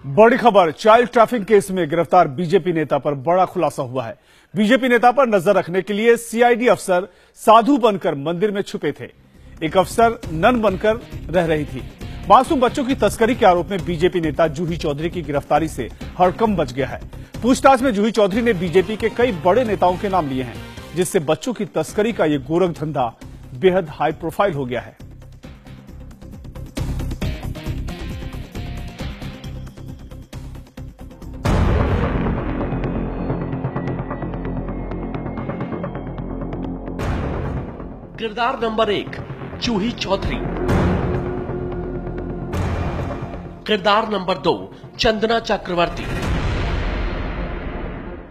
बड़ी खबर, child trafficking case में गिरफ्तार बीजेपी नेता पर बड़ा खुलासा हुआ है। बीजेपी नेता पर नजर रखने के लिए सीआईडी अफसर साधु बनकर मंदिर में छुपे थे। एक अफसर नन बनकर रह रही थी। मासूम बच्चों की तस्करी के आरोप में बीजेपी नेता जूही चौधरी की गिरफ्तारी से हड़कंप मच गया है। पूछताछ में जूही चौधरी ने बीजेपी के कई बड़े नेताओं के नाम लिए हैं, जिससे बच्चों की तस्करी का ये गोरख धंधा बेहद हाई प्रोफाइल हो गया है। किरदार नंबर 1 जूही चौधरी। किरदार नंबर 2 चंदना चक्रवर्ती।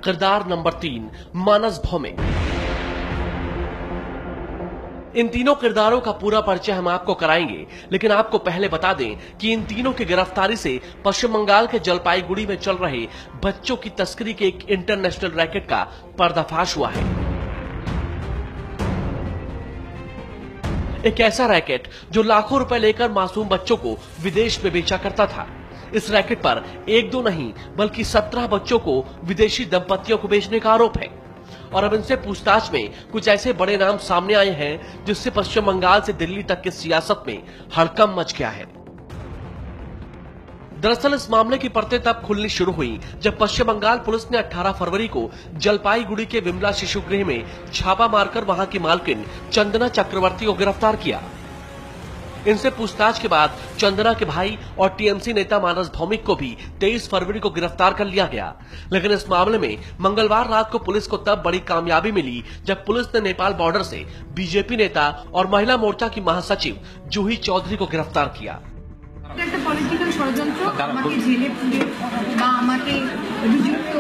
किरदार नंबर 3 मानस भौमिक। इन तीनों किरदारों का पूरा परिचय हम आपको कराएंगे, लेकिन आपको पहले बता दें कि इन तीनों की गिरफ्तारी से पश्चिम बंगाल के जलपाईगुड़ी में चल रहे बच्चों की तस्करी के एक इंटरनेशनल रैकेट का पर्दाफाश हुआ है। एक ऐसा रैकेट जो लाखों रुपए लेकर मासूम बच्चों को विदेश में बेचा करता था। इस रैकेट पर एक दो नहीं बल्कि 17 बच्चों को विदेशी दंपतियों को बेचने का आरोप है। और अब इनसे पूछताछ में कुछ ऐसे बड़े नाम सामने आए हैं जिससे पश्चिम बंगाल से दिल्ली तक की सियासत में हड़कंप मच गया है। दरअसल इस मामले की परतें तब खुलनी शुरू हुई जब पश्चिम बंगाल पुलिस ने 18 फरवरी को जलपाईगुड़ी के विमला शिशु गृह में छापा मारकर वहां की मालकिन चंदना चक्रवर्ती को गिरफ्तार किया। इनसे पूछताछ के बाद चंदना के भाई और टीएमसी नेता मानस भौमिक को भी 23 फरवरी को गिरफ्तार कर लिया गया। लेकिन इस मामले में मंगलवार रात को पुलिस को तब बड़ी कामयाबी मिली जब पुलिस ने नेपाल बॉर्डर से बीजेपी नेता और महिला मोर्चा की महासचिव जूही चौधरी को गिरफ्तार किया। একটা পলিটিক্যাল ষড়যন্ত্র আমাকে জেলে পুরে বা আমাকে অভিযুক্ত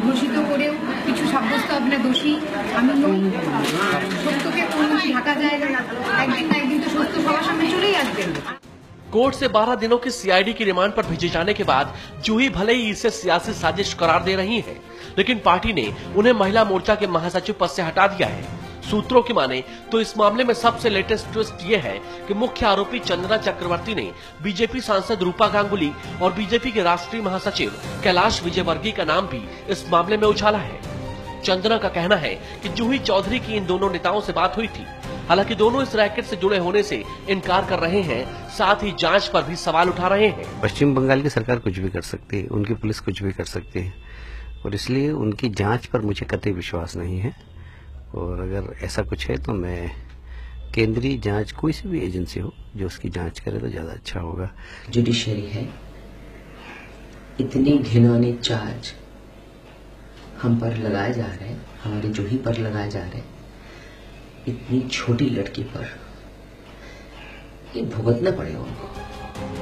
ঘোষিত করেও কিছু সাব্যস্ত আপনি দোষী আমি নই। সত্যকে কোনো ঢাকা যায় না, একদিন না একদিন তো সত্য সবার সামনে চলেই আসবে। कोर्ट से 12 दिनों की सीआईडी की रिमांड पर भेजे जाने के बाद जूही भले ही इसे सियासी साजिश करार दे रही हैं, लेकिन पार्टी ने उन्हें महिला मोर्चा के महासचिव पद से हटा दिया है। सूत्रों की माने तो इस मामले में सबसे लेटेस्ट ट्विस्ट ये है कि मुख्य आरोपी चंदना चक्रवर्ती ने बीजेपी सांसद रूपा गांगुली और बीजेपी के राष्ट्रीय महासचिव कैलाश विजयवर्गीय का नाम भी इस मामले में उछाला है। चंदना का कहना है कि जूही चौधरी की इन दोनों नेताओं से बात हुई थी। हालांकि दोनों इस रैकेट से जुड़े होने से इनकार कर रहे हैं, साथ ही जांच पर भी सवाल उठा रहे हैं। पश्चिम बंगाल की सरकार कुछ भी कर सकती है, उनकी पुलिस कुछ भी कर सकती है, और इसलिए उनकी जांच पर मुझे कतई विश्वास नहीं है। और अगर ऐसा कुछ है तो मैं केंद्रीय जांच कोई सी भी एजेंसी हो जो उसकी जांच करे तो ज्यादा अच्छा होगा। जुडिशरी है, इतने घिनौने चार्ज हम पर लगाए जा रहे हैं, हमारी जूही पर लगाए जा रहे हैं, इतनी छोटी लड़की पर ये भुगतना पड़ेगा उनको।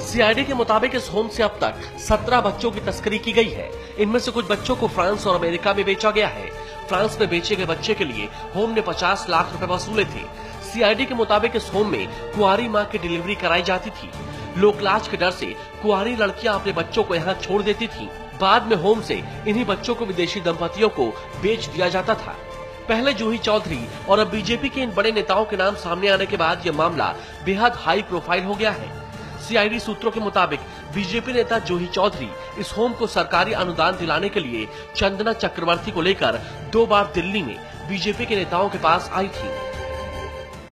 सीआईडी के मुताबिक इस होम से अब तक 17 बच्चों की तस्करी की गई है। इनमें से कुछ बच्चों को फ्रांस और अमेरिका में बेचा गया है। फ्रांस में बेचे गए बच्चे के लिए होम ने 50 लाख रुपए वसूले थे। सीआईडी के मुताबिक इस होम में कुंवारी मां की डिलीवरी कराई जाती थी। लोकलाज के डर से कुंवारी लड़कियां अपने बच्चों को यहाँ छोड़ देती थी। बाद में होम से इन्हीं बच्चों को विदेशी दंपतियों को बेच दिया जाता था। पहले जूही चौधरी और अब बीजेपी के इन बड़े नेताओं के नाम सामने आने के बाद यह मामला बेहद हाई प्रोफाइल हो गया है। सीआईडी सूत्रों के मुताबिक बीजेपी नेता जूही चौधरी इस होम को सरकारी अनुदान दिलाने के लिए चंदना चक्रवर्ती को लेकर 2 बार दिल्ली में बीजेपी के नेताओं के पास आई थी।